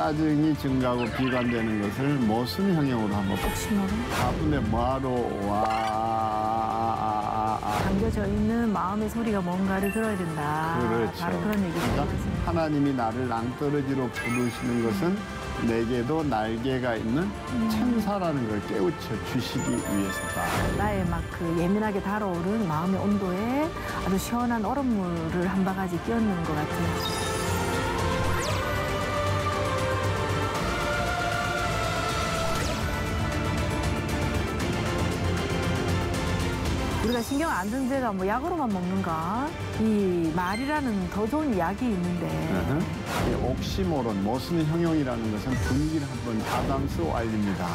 짜증이 증가하고 비관되는 것을 무슨 형용으로 한번 바쁜데 뭐하러 와. 담겨져 있는 마음의 소리가 뭔가를 들어야 된다. 그렇죠. 바로 그런 얘기죠. 그러니까 하나님이 나를 낭떠러지로 부르시는 것은 내게도 날개가 있는 천사라는 걸 깨우쳐 주시기 위해서다. 나의 막 그 예민하게 달아오른 마음의 온도에 아주 시원한 얼음물을 한 바가지 끼얹는 것 같아요. 우리가 신경안정제가 뭐 약으로만 먹는가? 이 말이라는 더 좋은 약이 있는데. 옥시모론, 모순 형용이라는 것은 분위기를 한번 다담스 알립니다.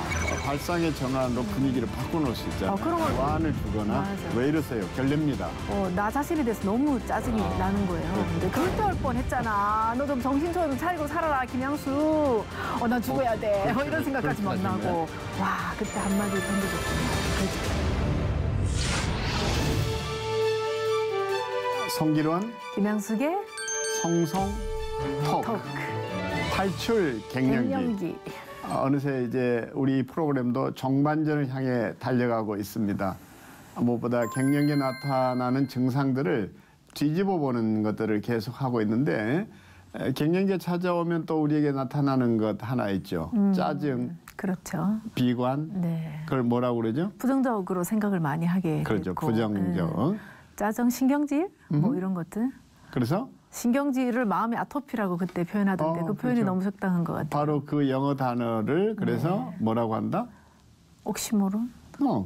발상의 전환으로 분위기를 바꿔놓을 수 있잖아요. 그런 걸 와안을 주거나 맞아. 왜 이러세요? 결례입니다. 나 자신에 대해서 너무 짜증이 나는 거예요. 근데 그럴 때 할 뻔했잖아. 너 좀 정신 좀 차리고 살아라, 김양수. 나 죽어야 돼. 뭐 이런 생각까지 막 나고. 와, 그때 한마디 던져줬구나. 성기론, 김양숙의 성송, 톡. 탈출 갱년기. 어느새 이제 우리 프로그램도 정반전을 향해 달려가고 있습니다. 무엇보다 갱년기에 나타나는 증상들을 뒤집어 보는 것들을 계속하고 있는데 갱년기에 찾아오면 또 우리에게 나타나는 것 하나 있죠. 짜증, 그렇죠. 비관, 네. 그걸 뭐라고 그러죠? 부정적으로 생각을 많이 하게 그렇죠. 됐고. 부정적. 짜증, 신경질 뭐 이런 것들. 그래서 신경질을 마음의 아토피라고 그때 표현하던데 그 표현이 그렇죠. 너무 적당한 것 같아요. 바로 그 영어 단어를 그래서 뭐라고 한다? 옥시모론?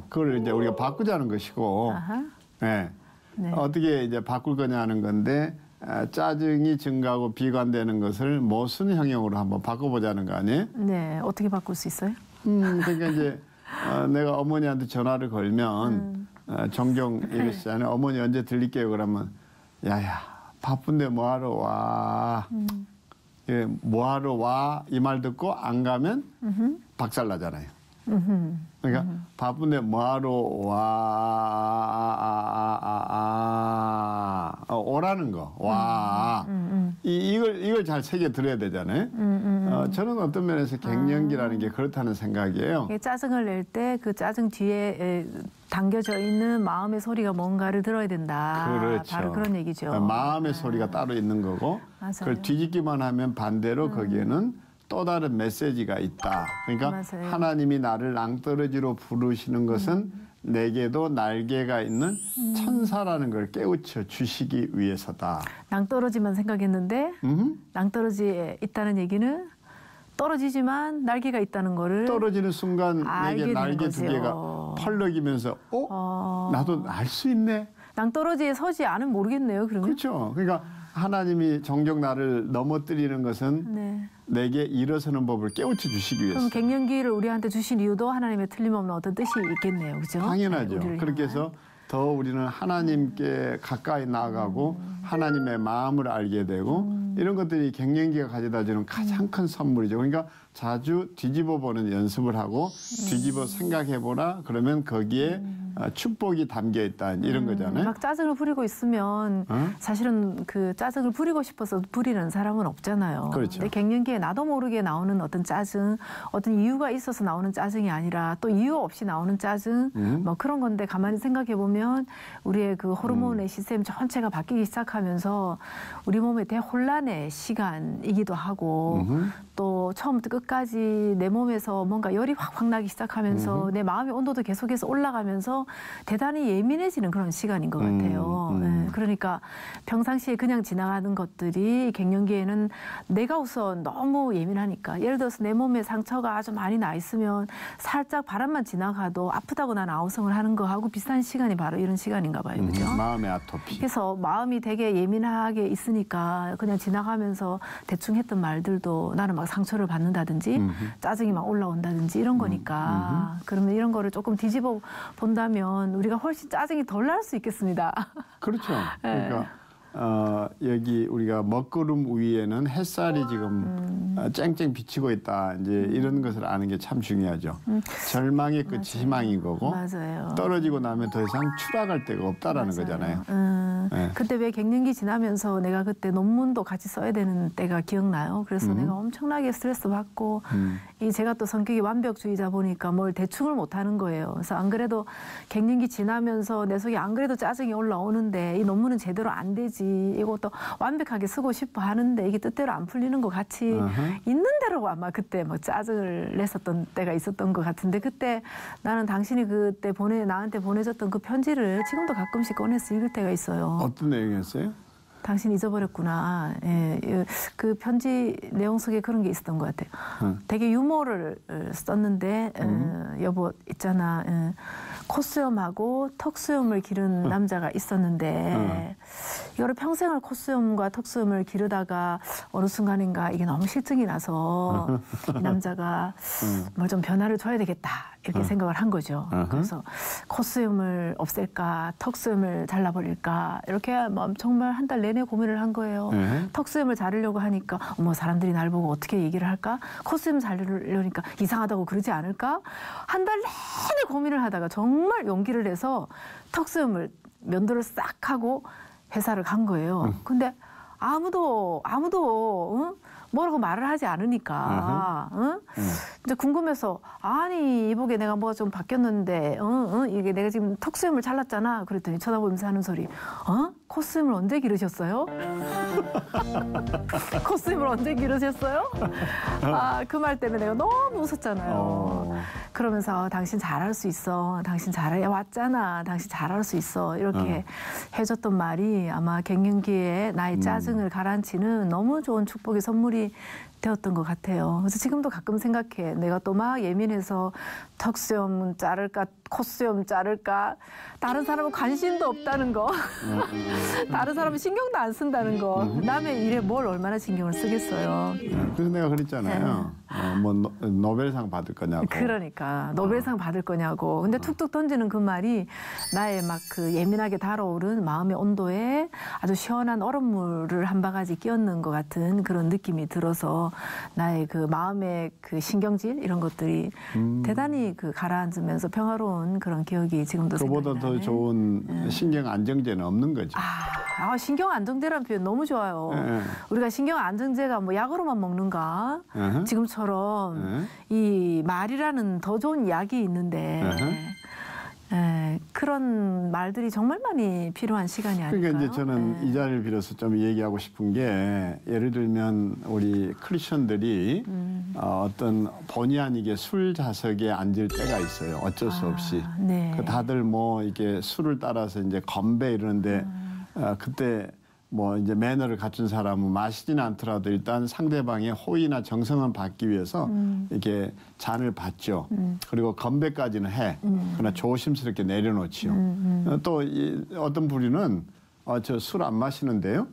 그걸 이제 우리가 바꾸자는 것이고, 아하. 네. 네. 어떻게 이제 바꿀 거냐는 건데 짜증이 증가하고 비관되는 것을 무슨 형용으로 한번 바꿔보자는 거 아니에요? 네, 어떻게 바꿀 수 있어요? 그러니까 이제 내가 어머니한테 전화를 걸면 종종 이러시잖아요. 어머니 언제 들릴게요. 그러면 야야 바쁜데 뭐하러 와. 예, 뭐하러 와 이 말 듣고 안 가면 박살나잖아요. 그러니까 바쁜데 뭐하러 와. 오라는 거. 와. 이걸 잘 새겨 들어야 되잖아요. 저는 어떤 면에서 갱년기라는 게 그렇다는 생각이에요. 짜증을 낼 때 그 짜증 뒤에 담겨져 있는 마음의 소리가 뭔가를 들어야 된다. 그렇죠. 바로 그런 얘기죠. 마음의 소리가 따로 있는 거고 맞아요. 그걸 뒤집기만 하면 반대로 거기에는 또 다른 메시지가 있다. 그러니까 맞아요. 하나님이 나를 낭떠러지로 부르시는 것은 내게도 날개가 있는 천사라는 걸 깨우쳐 주시기 위해서다. 낭떠러지만 생각했는데 낭떠러지에 있다는 얘기는 떨어지지만 날개가 있다는 거를 떨어지는 순간 내게 날개 두 개가 펄럭이면서 나도 날 수 있네. 낭떠러지에 서지 않으면 모르겠네요. 그러면. 그렇죠. 그러니까 하나님이 종종 나를 넘어뜨리는 것은 네. 내게 일어서는 법을 깨우쳐 주시기 위해서. 그럼 갱년기를 우리한테 주신 이유도 하나님의 틀림없는 어떤 뜻이 있겠네요. 그렇죠? 당연하죠. 네, 그렇게 해서 더 우리는 하나님께 가까이 나아가고 하나님의 마음을 알게 되고 이런 것들이 갱년기가 가져다 주는 가장 큰 선물이죠. 그러니까 자주 뒤집어 보는 연습을 하고 뒤집어 생각해 보라. 그러면 거기에 축복이 담겨 있다. 이런 거잖아요. 막 짜증을 부리고 있으면 사실은 그 짜증을 부리고 싶어서 부리는 사람은 없잖아요. 그렇죠. 근데 갱년기에 나도 모르게 나오는 어떤 짜증, 어떤 이유가 있어서 나오는 짜증이 아니라 또 이유 없이 나오는 짜증, 뭐 그런 건데 가만히 생각해 보면 우리의 그 호르몬의 시스템 전체가 바뀌기 시작하면서 우리 몸의 대혼란의 시간이기도 하고 또 처음부터 끝까지 내 몸에서 뭔가 열이 확확 나기 시작하면서 내 마음의 온도도 계속해서 올라가면서 대단히 예민해지는 그런 시간인 것 같아요. 네, 그러니까 평상시에 그냥 지나가는 것들이 갱년기에는 내가 우선 너무 예민하니까 예를 들어서 내 몸에 상처가 아주 많이 나 있으면 살짝 바람만 지나가도 아프다고 난 아우성을 하는 거하고 비슷한 시간이 바로 이런 시간인가 봐요. 그죠? 마음의 아토피. 그래서 마음이 되게 예민하게 있으니까 그냥 지나가면서 대충 했던 말들도 나는 막 상처를 받는다든지 짜증이 막 올라온다든지 이런 거니까 그러면 이런 거를 조금 뒤집어 본다면 우리가 훨씬 짜증이 덜 날 수 있겠습니다. 그렇죠. 그러니까 여기 우리가 먹구름 위에는 햇살이 지금 쨍쨍 비치고 있다. 이제 이런 것을 아는 게 참 중요하죠. 절망의 끝이 희망인 거고 맞아요. 떨어지고 나면 더 이상 추락할 데가 없다라는 거잖아요. 네. 그때 왜 갱년기 지나면서 내가 그때 논문도 같이 써야 되는 때가 기억나요. 그래서 내가 엄청나게 스트레스 받고 이 제가 또 성격이 완벽주의자 보니까 뭘 대충을 못 하는 거예요. 그래서 안 그래도 갱년기 지나면서 내 속에 안 그래도 짜증이 올라오는데 이 논문은 제대로 안 되지. 이것도 완벽하게 쓰고 싶어 하는데 이게 뜻대로 안 풀리는 것 같이 있는 대로 아마 그때 뭐 짜증을 냈었던 때가 있었던 것 같은데 그때 나는 당신이 그때 나한테 보내줬던 그 편지를 지금도 가끔씩 꺼내서 읽을 때가 있어요. 어떤 내용이었어요? 당신 잊어버렸구나. 예, 그 편지 내용 속에 그런 게 있었던 것 같아요. 되게 유머를 썼는데 여보 있잖아. 콧수염하고 턱수염을 기른 남자가 있었는데 이거를 평생을 콧수염과 턱수염을 기르다가 어느 순간인가 이게 너무 실증이 나서 이 남자가 뭘 좀 변화를 줘야 되겠다 이렇게 생각을 한 거죠. 그래서 콧수염을 없앨까 턱수염을 잘라버릴까 이렇게 정말 한 달 내내 고민을 한 거예요. 턱수염을 자르려고 하니까 어머 사람들이 날 보고 어떻게 얘기를 할까? 콧수염 자르려니까 이상하다고 그러지 않을까? 한 달 내내 고민을 하다가 정말 용기를 내서 턱수염을 면도를 싹 하고 회사를 간 거예요. 근데 아무도 뭐라고 말을 하지 않으니까 이제 궁금해서 아니 이보게 내가 뭐가 좀 바뀌었는데 이게 내가 지금 턱수염을 잘랐잖아. 그랬더니 쳐다보면서 하는 소리 콧수염을 언제 기르셨어요? 콧수염을 언제 기르셨어요? 그 말 때문에 내가 너무 웃었잖아요. 그러면서 당신 잘할 수 있어. 당신 잘해 왔잖아. 당신 잘할 수 있어. 이렇게 해줬던 말이 아마 갱년기에 나의 짜증을 가라앉히는 너무 좋은 축복의 선물이 되었던 것 같아요. 그래서 지금도 가끔 생각해. 내가 또 막 예민해서 턱수염 자를까 콧수염 자를까 다른 사람은 관심도 없다는 거 다른 사람은 신경도 안 쓴다는 거 남의 일에 뭘 얼마나 신경을 쓰겠어요. 그래서 내가 그랬잖아요. 뭐 노벨상 받을 거냐고. 그러니까 노벨상 받을 거냐고. 근데 툭툭 던지는 그 말이 나의 막 그 예민하게 달아오른 마음의 온도에 아주 시원한 얼음물을 한 바가지 끼얹는 것 같은 그런 느낌이 들어서 나의 그 마음의 그 신경질 이런 것들이 대단히 그 가라앉으면서 평화로운 그런 기억이 지금도 생각나네. 그보다 더 좋은 신경 안정제는 없는 거죠. 신경 안정제라는 표현 너무 좋아요. 우리가 신경 안정제가 뭐 약으로만 먹는가? 지금처럼 이 말이라는 더 좋은 약이 있는데 그런 말들이 정말 많이 필요한 시간이 아닐까요? 그러니까 이제 저는 이 자리를 빌어서 좀 얘기하고 싶은 게 예를 들면 우리 크리스천들이 어떤 본의 아니게 술 좌석에 앉을 때가 있어요. 어쩔 수 없이. 네. 다들 뭐 이게 술을 따라서 이제 건배 이러는데 그때 뭐 이제 매너를 갖춘 사람은 마시지는 않더라도 일단 상대방의 호의나 정성을 받기 위해서 이렇게 잔을 받죠. 그리고 건배까지는 해. 그러나 조심스럽게 내려놓지요. 또 어떤 부류는 저 술 안 마시는데요.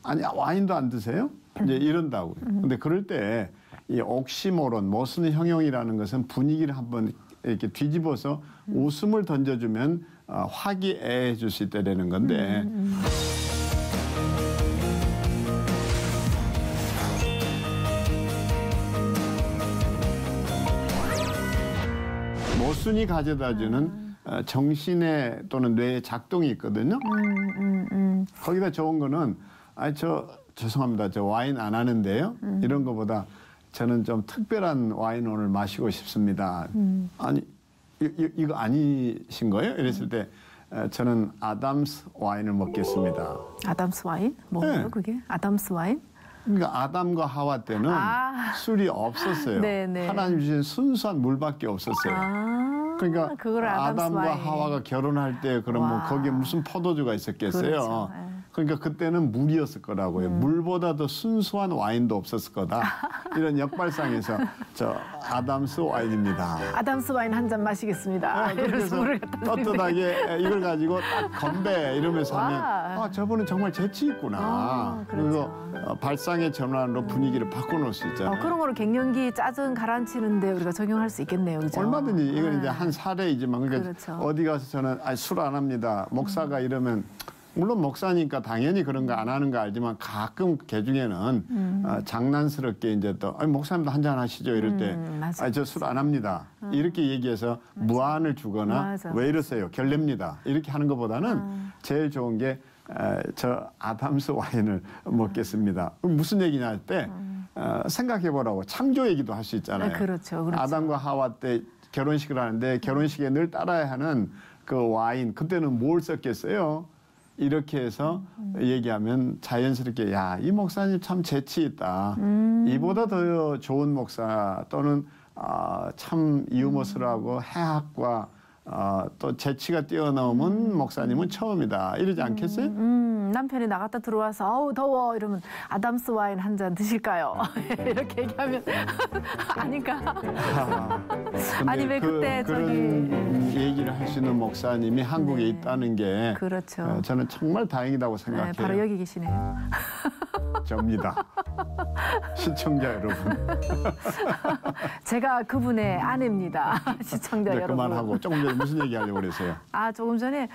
아니 와인도 안 드세요? 이제 이런다고요. 근데 그럴 때 이 옥시모론 모순 형용이라는 것은 분위기를 한번 이렇게 뒤집어서 웃음을 던져주면 화기애애해 줄 수 있다는 건데. 모순이 가져다주는 정신의 또는 뇌의 작동이 있거든요. 거기다 좋은 거는 죄송합니다. 저 와인 안 하는데요. 이런 거보다 저는 좀 특별한 와인 오늘 마시고 싶습니다. 아니 이거 아니신 거예요? 이랬을 때 저는 아담스 와인을 먹겠습니다. 아담스 와인? 뭐예요 네. 그게? 아담스 와인? 그러니까 아담과 하와 때는 술이 없었어요. 네네. 하나님 주신 순수한 물밖에 없었어요. 그러니까 그걸 아담스 와인. 하와가 결혼할 때 그러면 거기에 무슨 포도주가 있었겠어요. 그렇죠. 그러니까 그때는 물이었을 거라고요. 물보다 더 순수한 와인도 없었을 거다. 이런 역발상에서 저 아담스 와인입니다. 아담스 와인 한 잔 마시겠습니다. 그래서 떳떳하게 이걸 가지고 딱 건배 이러면서 하면 저분은 정말 재치 있구나. 그렇죠. 그리고 발상의 전환으로 분위기를 바꿔놓을 수 있잖아요. 그런 거를 갱년기 짜증 가라앉히는데 우리가 적용할 수 있겠네요. 그죠? 얼마든지 이건 이제 한 사례이지만 그러니까 그렇죠. 어디 가서 저는 술 안 합니다. 목사가 이러면 물론 목사니까 당연히 그런 거 안 하는 거 알지만 가끔 개 중에는 장난스럽게 이제 또 목사님도 한잔 하시죠 이럴 때 저 술 안 합니다 이렇게 얘기해서 무안을 주거나 맞아. 왜 이러세요 결례입니다 이렇게 하는 것보다는 제일 좋은 게 저 아담스 와인을 먹겠습니다. 무슨 얘기냐 할 때 생각해 보라고 창조 얘기도 할 수 있잖아요. 그렇죠, 그렇죠. 아담과 하와 때 결혼식을 하는데 결혼식에 늘 따라야 하는 그 와인 그때는 뭘 썼겠어요? 이렇게 해서 얘기하면 자연스럽게 야, 이 목사님 참 재치 있다. 이보다 더 좋은 목사 또는 참 유머스러하고 해학과 또 재치가 뛰어넘은 목사님은 처음이다. 이러지 않겠어요? 남편이 나갔다 들어와서 아우 더워 이러면 아담스 와인 한 잔 드실까요? 이렇게 얘기하면 아닌가? 아니 왜 그때 그런 얘기를 할 수 있는 목사님이 한국에 네. 있다는 게 그렇죠. 저는 정말 다행이라고 네, 생각해요. 바로 여기 계시네요. 접니다. 시청자 여러분. 제가 그분의 아내입니다. 시청자 이제 여러분. 그만하고 조금 전에 무슨 얘기하려고 그랬어요? 조금 전에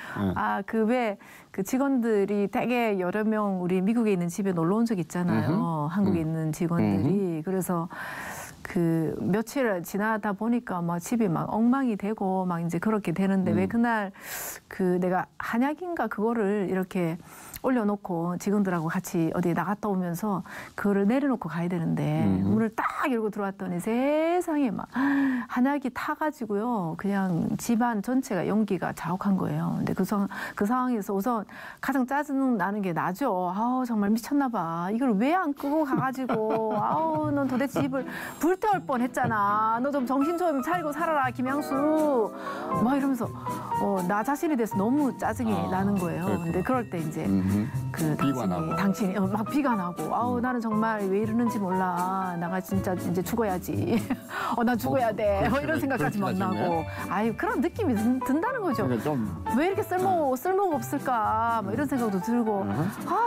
그 직원들이 되게 여러 명 우리 미국에 있는 집에 놀러 온 적 있잖아요. 한국에 있는 직원들이. 그래서 그 며칠 지나다 보니까 막 집이 막 엉망이 되고 막 이제 그렇게 되는데 왜 그날 그 내가 한약인가 그거를 이렇게 올려놓고 직원들하고 같이 어디 나갔다 오면서 그거를 내려놓고 가야 되는데 문을 딱 열고 들어왔더니 세상에 막 한약이 타가지고요. 그냥 집안 전체가 연기가 자욱한 거예요. 근데 그 상황에서 우선 가장 짜증 나는 게 나죠. 아우 정말 미쳤나 봐. 이걸 왜 안 끄고 가가지고 아우 넌 도대체 집을 불태울 뻔했잖아. 너 좀 정신 좀 차리고 살아라 김양수. 막 이러면서 나 자신에 대해서 너무 짜증이 나는 거예요. 근데 그럴 때 이제 그 당신이 막 비가 나고 아우 나는 정말 왜 이러는지 몰라. 나가 진짜 이제 죽어야지. 난 죽어야 돼. 이런 생각까지 막 나고. 아유 그런 느낌이 든다는 거죠. 그러니까 왜 이렇게 쓸모가 없을까? 막 이런 생각도 들고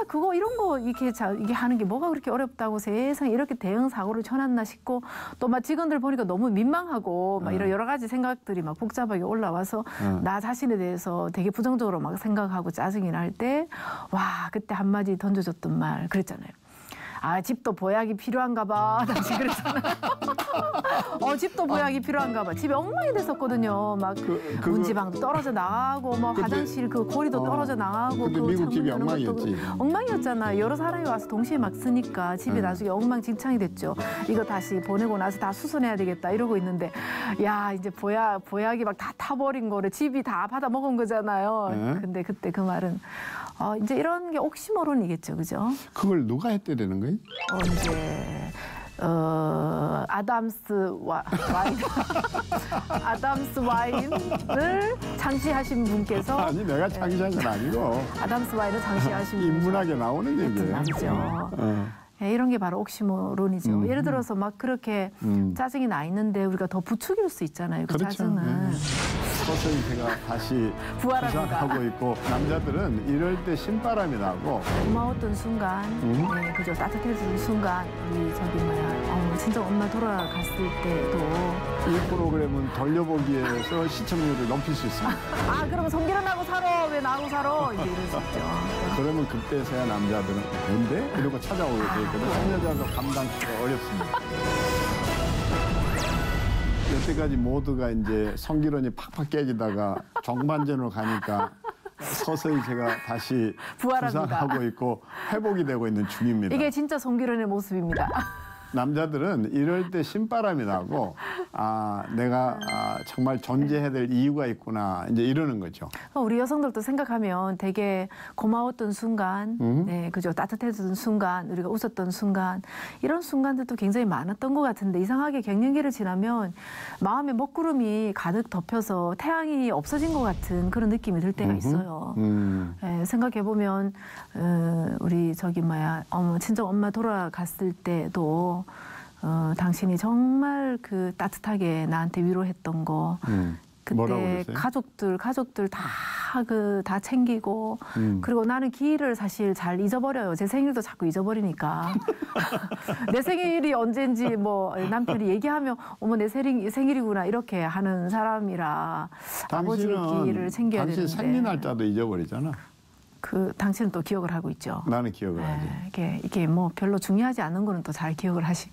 그거 이런 거 이게 하는 게 뭐가 그렇게 어렵다고 세상에 이렇게 대응 사고를 쳐놨나 싶고 또 막 직원들 보니까 너무 민망하고 막 이런 여러 가지 생각들이 막 복잡하게 올라와서 나 자신에 대해서 되게 부정적으로 막 생각하고 짜증이 날 때 와 그때 한마디 던져줬던 말 그랬잖아요. 집도 보약이 필요한가 봐. 당시 그랬잖아요. 집도 보약이 필요한가 봐. 집이 엉망이 됐었거든요. 막 문지방도 떨어져 나가고 뭐 화장실 그 고리도 떨어져 나가고 근데 미국 집이 엉망이었지. 엉망이었잖아요. 여러 사람이 와서 동시에 막 쓰니까 집이 나중에 엉망진창이 됐죠. 이거 다시 보내고 나서 다 수선해야 되겠다 이러고 있는데 야 이제 보약이 막 다 타버린 거를 집이 다 받아 먹은 거잖아요. 근데 그때 그 말은 이제 이런 게 옥시모론이겠죠, 그죠? 그걸 누가 했대야 되는 거예요? 이제 아담스 와인 아담스 와인을 창시하신 분께서 아니 내가 창시한 건 아니고 아담스 와인을 창시하신 분이 인문학에 나오는 얘기예요. 남죠. 이런 게 바로 옥시모론이죠. 예를 들어서 막 그렇게 짜증이 나 있는데 우리가 더 부추길 수 있잖아요. 그 그렇죠. 짜증은. 서서히 제가 다시 부활합니다. 부상하고 있고 남자들은 이럴 때 신바람이 나고 고마웠던 순간, 그죠 따뜻해지는 순간 우리 진짜 엄마 돌아갔을 때도 이 프로그램은 돌려보기에서 시청률을 높일 수 있습니다. 그럼 성기를 나고 살아 왜 나고 살아 이제 이럴 수 있죠. 그러면 그때서야 남자들은 뭔데? 이러고 찾아오게 돼 있거든. 남자도 감당하기가 어렵습니다. 여태까지 모두가 이제 성기론이 팍팍 깨지다가 정반전으로 가니까 서서히 제가 다시 부활합니다. 부상하고 있고 회복이 되고 있는 중입니다. 이게 진짜 성기론의 모습입니다. 남자들은 이럴 때 신바람이 나고 내가 정말 존재해야 될 이유가 있구나 이제 이러는 거죠. 우리 여성들도 생각하면 되게 고마웠던 순간, 네, 그죠 따뜻해졌던 순간, 우리가 웃었던 순간 이런 순간들도 굉장히 많았던 것 같은데 이상하게 갱년기를 지나면 마음에 먹구름이 가득 덮여서 태양이 없어진 것 같은 그런 느낌이 들 때가 있어요. 네, 생각해 보면 우리 친정 엄마 돌아갔을 때도. 당신이 정말 그 따뜻하게 나한테 위로했던 거. 그때 가족들 다 챙기고 그리고 나는 기일을 사실 잘 잊어버려요. 제 생일도 자꾸 잊어버리니까. 내 생일이 언젠지 남편이 얘기하면 어머 내 생일이구나 이렇게 하는 사람이라 아버지 기일을 챙겨야 되는데. 당신 생리 날짜도 잊어버리잖아. 당신은 또 기억을 하고 있죠. 나는 기억을 하지. 이게 뭐 별로 중요하지 않은 거는 또 잘 기억을 하시.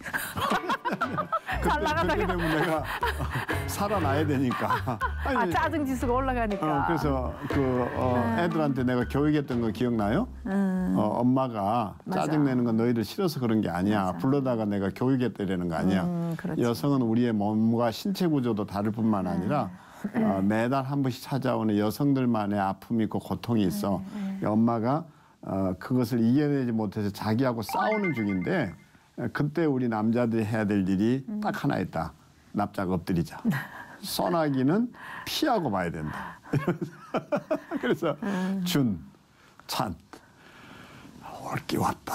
잘 나가다가 그때 되면 내가 살아나야 되니까. 아니, 짜증 지수가 올라가니까. 그래서 애들한테 내가 교육했던 거 기억나요? 엄마가 맞아. 짜증내는 건 너희들 싫어서 그런 게 아니야. 맞아. 불러다가 내가 교육했다라는 거 아니야. 그렇지. 여성은 우리의 몸과 신체 구조도 다를 뿐만 아니라 매달 한 번씩 찾아오는 여성들만의 아픔이 있고 고통이 있어. 엄마가 그것을 이겨내지 못해서 자기하고 싸우는 중인데 그때 우리 남자들이 해야 될 일이 딱 하나 있다. 납작 엎드리자. 소나기는 피하고 봐야 된다. 그래서 준, 찬, 올기 왔다.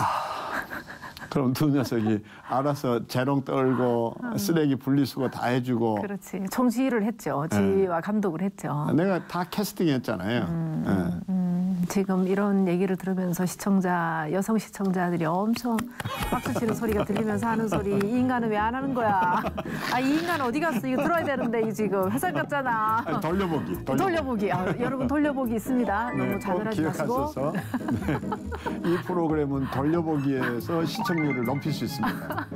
그럼 두 녀석이 알아서 재롱 떨고 쓰레기 분리수거 다 해주고. 그렇지. 총지휘를 했죠. 지휘와 감독을 했죠. 내가 다 캐스팅했잖아요. 지금 이런 얘기를 들으면서 여성 시청자들이 엄청 박수치는 소리가 들리면서 하는 소리. 이 인간은 왜 안 하는 거야? 이 인간 어디 갔어? 이거 들어야 되는데 이 지금 회사 갔잖아. 아니, 돌려보기. 돌려보기. 여러분 돌려보기 있습니다. 네, 너무 자들하지 마시고. 기억하셔서 이 프로그램은 돌려보기에서 시청률을 높일 수 있습니다.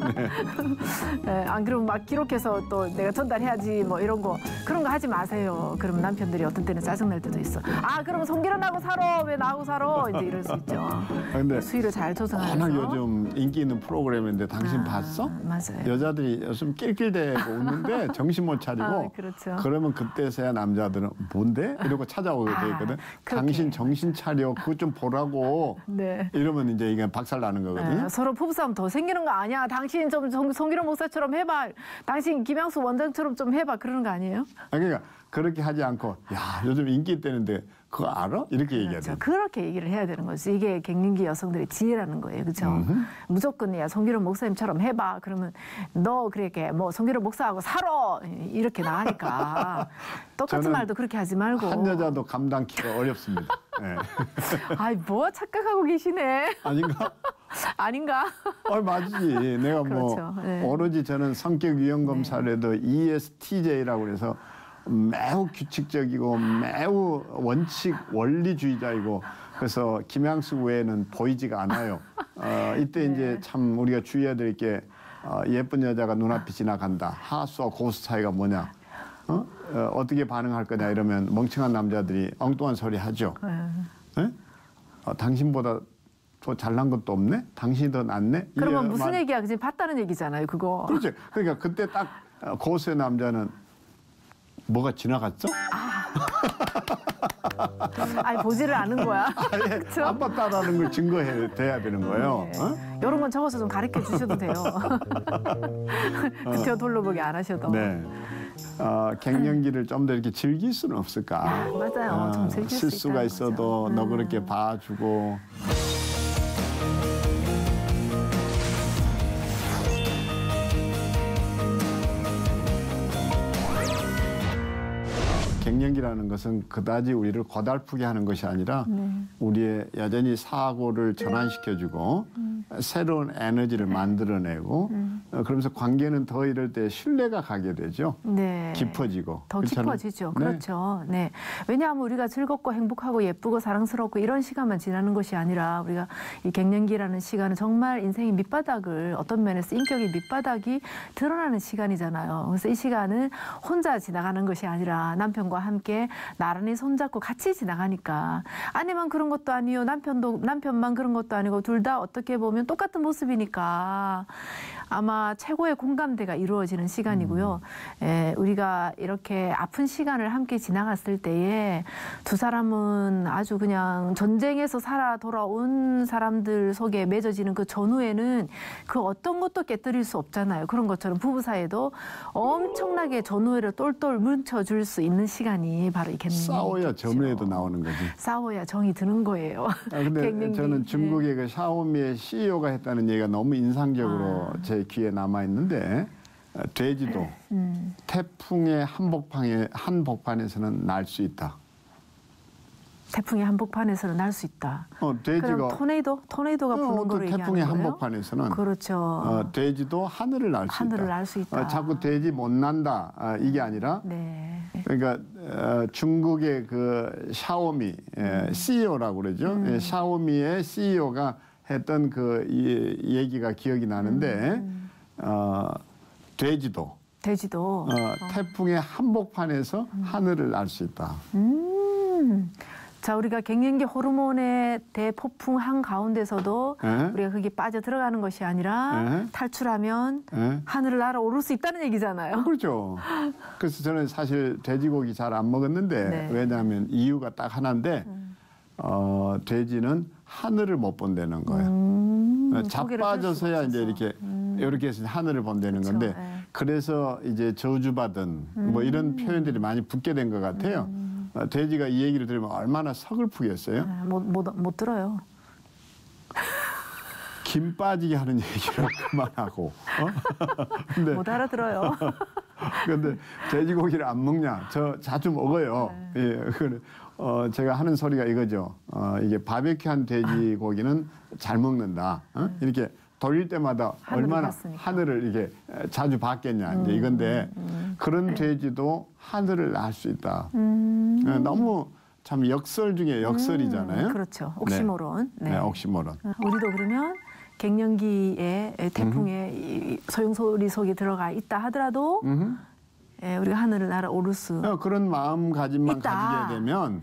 네, 안 그러면 막 기록해서 또 내가 전달해야지 뭐 이런 거 그런 거 하지 마세요. 그러면 남편들이 어떤 때는 짜증 날 때도 있어. 그럼 송기련하고 살아. 왜 나하고 살아? 이제 이럴 수 있죠. 근데 수위를 잘 조정하면서. 워낙 요즘 인기 있는 프로그램인데 당신 봤어? 맞아요. 여자들이 요즘 낄낄대고 웃는데 정신 못 차리고 그렇죠. 그러면 그때서야 남자들은 뭔데? 이러고 찾아오게 돼 있거든. 그렇게. 당신 정신 차려. 그거 좀 보라고. 네. 이러면 이제 이게 박살 나는 거거든요. 서로 부부싸움 더 생기는 거 아니야. 당신 좀 송기련 목사처럼 해봐. 당신 김양수 원장처럼 좀 해봐. 그러는 거 아니에요? 그러니까 그렇게 하지 않고 야 요즘 인기 있다는데 그거 알아? 이렇게 얘기해야 돼. 그렇게 얘기를 해야 되는 거지. 이게 갱년기 여성들의 지혜라는 거예요. 그렇죠? 무조건 야 송기련 목사님처럼 해봐. 그러면 너 그렇게 뭐 송기련 목사하고 살아. 이렇게 나가니까 똑같은 말도 그렇게 하지 말고. 한 여자도 감당키가 어렵습니다. 네. 뭐 착각하고 계시네. 아닌가? 아닌가? 맞지. 내가 그렇죠. 네. 오로지 저는 성격 유형 검사를 해도 ESTJ라고 그래서 매우 규칙적이고 매우 원리주의자이고 그래서 김양수 외에는 보이지가 않아요. 이때 이제 참 우리가 주의해야 될 게 예쁜 여자가 눈앞이 지나간다. 하수와 고수 차이가 뭐냐. 어떻게 반응할 거냐 이러면 멍청한 남자들이 엉뚱한 소리 하죠. 네? 당신보다 더 잘난 것도 없네? 당신이 더 낫네? 그러면 무슨 얘기야? 그지 봤다는 얘기잖아요, 그거. 그렇지. 그러니까 그때 딱 고수의 남자는 뭐가 지나갔죠? 보지를 않은 거야. 그렇죠? 안 봤다라는 걸 증거해야 되는 거예요. 네. 이런 건 적어서 좀 가르쳐 주셔도 돼요. 그쵸, 돌려보기 안 하셔도. 네. 갱년기를 좀 더 이렇게 즐길 수는 없을까? 맞아요. 좀 즐길 수 실수가 있다는 있어도 거죠. 너 그렇게 봐주고. 갱년기라는 것은 그다지 우리를 고달프게 하는 것이 아니라 우리의 여전히 사고를 전환시켜주고 새로운 에너지를 만들어내고 그러면서 관계는 더 이럴 때 신뢰가 가게 되죠. 네. 깊어지고. 더 그렇잖아요? 깊어지죠. 네. 그렇죠. 네. 왜냐하면 우리가 즐겁고 행복하고 예쁘고 사랑스럽고 이런 시간만 지나는 것이 아니라 우리가 이 갱년기라는 시간은 정말 인생의 밑바닥을 어떤 면에서 인격의 밑바닥이 드러나는 시간이잖아요. 그래서 이 시간은 혼자 지나가는 것이 아니라 남편과 함께 나란히 손잡고 같이 지나가니까 아내만 그런 것도 아니요. 남편만 그런 것도 아니고 둘 다 어떻게 보면 똑같은 모습이니까 아마 최고의 공감대가 이루어지는 시간이고요. 우리가 이렇게 아픈 시간을 함께 지나갔을 때에 두 사람은 아주 그냥 전쟁에서 살아 돌아온 사람들 속에 맺어지는 그 전후에는 그 어떤 것도 깨뜨릴 수 없잖아요. 그런 것처럼 부부 사이도 엄청나게 전후회를 똘똘 뭉쳐줄 수 있는 시간이 바로 이 갱년기. 싸워야 점에도 나오는 거지. 싸워야 정이 드는 거예요. 근데 갱년기. 저는 중국의 그 샤오미의 CEO가 했다는 얘기가 너무 인상적으로 제 귀에 남아 있는데 돼지도 태풍의 한복판에서는 날 수 있다. 태풍의 한복판에서는 날 수 있다. 돼지가 그럼 토네이도가 부는 거를 얘기하는 태풍의 거예요? 한복판에서는 그렇죠. 돼지도 하늘을 날 수 있다. 하늘을 날 수 있다. 자꾸 돼지 못 난다 이게 아니라 네. 그러니까 중국의 그 샤오미 CEO라고 그러죠. 샤오미의 CEO가 했던 그 이 얘기가 기억이 나는데 돼지도 태풍의 한복판에서 하늘을 날 수 있다. 자, 우리가 갱년기 호르몬의 대폭풍 한가운데서도 우리가 거기 빠져 들어가는 것이 아니라 탈출하면 하늘을 날아오를 수 있다는 얘기잖아요. 그렇죠. 그래서 저는 사실 돼지고기 잘 안 먹었는데 네. 왜냐하면 이유가 딱 하나인데 돼지는 하늘을 못 본다는 거예요. 자빠져서야 이제 이렇게 해서 하늘을 본다는 그렇죠. 건데 네. 그래서 이제 저주받은 뭐 이런 표현들이 많이 붙게 된 것 같아요. 돼지가 이 얘기를 들으면 얼마나 서글프겠어요. 못 들어요. 김 빠지게 하는 얘기를 그만하고. 근데 못 알아들어요. 근데 돼지고기를 안 먹냐? 저 자주 먹어요. 예, 제가 하는 소리가 이거죠. 이게 바베큐한 돼지고기는 잘 먹는다. 이렇게 돌릴 때마다 얼마나 봤으니까. 하늘을 이게 자주 봤겠냐 이제 이건데 그런 돼지도 하늘을 날 수 있다. 너무 참 역설 중에 역설이잖아요. 그렇죠. 옥시모론. 네, 옥시모론. 우리도 그러면 갱년기에 태풍의 이 소용소리 속에 들어가 있다 하더라도 우리가 하늘을 날아오를 수 그런 마음가짐만 있다. 가지게 되면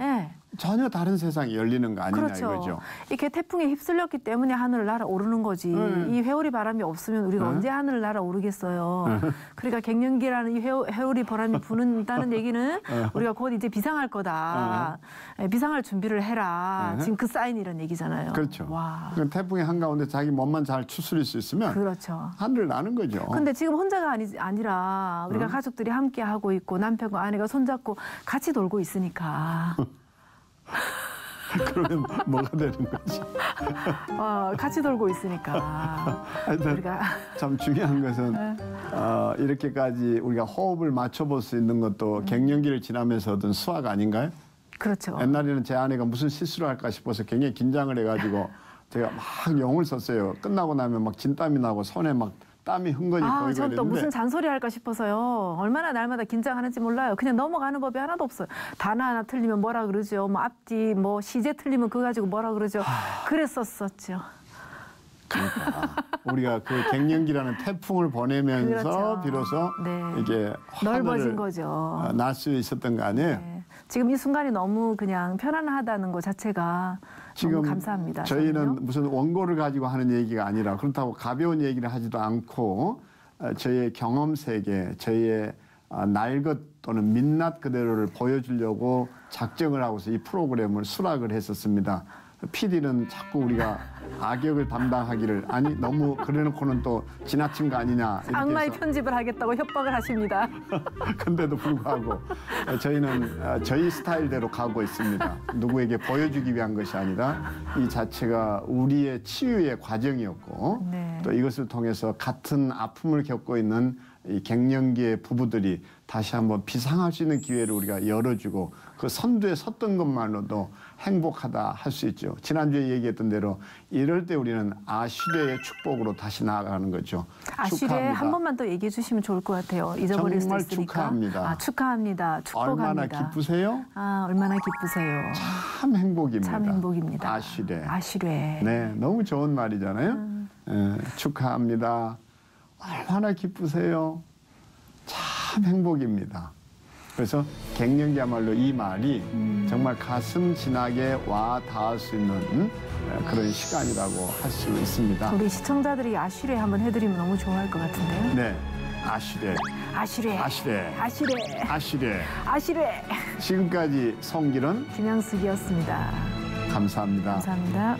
전혀 다른 세상이 열리는 거 아니냐 그렇죠. 이거죠. 이렇게 태풍에 휩쓸렸기 때문에 하늘을 날아오르는 거지. 이 회오리 바람이 없으면 우리가 언제 하늘을 날아오르겠어요. 그러니까 갱년기라는 이 회오리 바람이 부는다는 얘기는 우리가 곧 이제 비상할 거다. 비상할 준비를 해라. 지금 그 사인이라는 얘기잖아요. 그렇죠. 와. 태풍의 한가운데 자기 몸만 잘 추스릴 수 있으면 그렇죠. 하늘을 나는 거죠. 근데 지금 혼자가 아니라 우리가 가족들이 함께 하고 있고 남편과 아내가 손잡고 같이 놀고 있으니까. 그러면 뭐가 되는 거지? 같이 놀고 있으니까. 하여튼 우리가 참 중요한 것은 이렇게까지 우리가 호흡을 맞춰볼 수 있는 것도 갱년기를 지나면서 얻은 수학 아닌가요? 그렇죠. 옛날에는 제 아내가 무슨 실수를 할까 싶어서 굉장히 긴장을 해가지고 제가 막 용을 썼어요. 끝나고 나면 막 진땀이 나고 손에 막 땀이 흥건히 보이고 전 또 이랬는데 무슨 잔소리 할까 싶어서요. 얼마나 날마다 긴장하는지 몰라요. 그냥 넘어가는 법이 하나도 없어요. 단어 하나 틀리면 뭐라 그러죠. 뭐 앞뒤 뭐 시제 틀리면 그거 가지고 뭐라 그러죠. 그랬었었죠. 그러니까 우리가 그 갱년기라는 태풍을 보내면서 그렇죠. 비로소 네. 이게 넓어진 거죠. 날 수 있었던 거 아니에요? 네. 지금 이 순간이 너무 그냥 편안하다는 것 자체가 지금 너무 감사합니다. 저희는 저는요. 무슨 원고를 가지고 하는 얘기가 아니라 그렇다고 가벼운 얘기를 하지도 않고 저희의 경험 세계, 저희의 날것 또는 민낯 그대로를 보여주려고 작정을 하고서 이 프로그램을 수락을 했었습니다. PD는 자꾸 우리가 악역을 담당하기를 아니 너무 그래놓고는 또 지나친 거 아니냐 이렇게 악마의 해서 편집을 하겠다고 협박을 하십니다. 근데도 불구하고 저희는 저희 스타일대로 가고 있습니다. 누구에게 보여주기 위한 것이 아니라 이 자체가 우리의 치유의 과정이었고 네. 또 이것을 통해서 같은 아픔을 겪고 있는 이 갱년기의 부부들이 다시 한번 비상할 수 있는 기회를 우리가 열어주고 그 선두에 섰던 것만으로도 행복하다 할 수 있죠. 지난주에 얘기했던 대로 이럴 때 우리는 아시레의 축복으로 다시 나아가는 거죠. 아시레 축하합니다. 한 번만 더 얘기해 주시면 좋을 것 같아요. 잊어버릴 정말 수도 있으니까. 축하합니다. 축하합니다. 축복합니다. 얼마나 기쁘세요? 얼마나 기쁘세요. 참 행복입니다. 참 행복입니다. 아시레. 아시레. 네, 너무 좋은 말이잖아요. 축하합니다. 얼마나 기쁘세요. 참 행복입니다. 그래서 갱년기야말로 이 말이 정말 가슴 진하게 와 닿을 수 있는 그런 시간이라고 할 수 있습니다. 우리 시청자들이 아시레 한번 해드리면 너무 좋아할 것 같은데요. 네, 아시레, 아시레. 아시레, 아시레. 아시레. 아시레. 지금까지 성길은 김양숙이었습니다. 감사합니다. 감사합니다.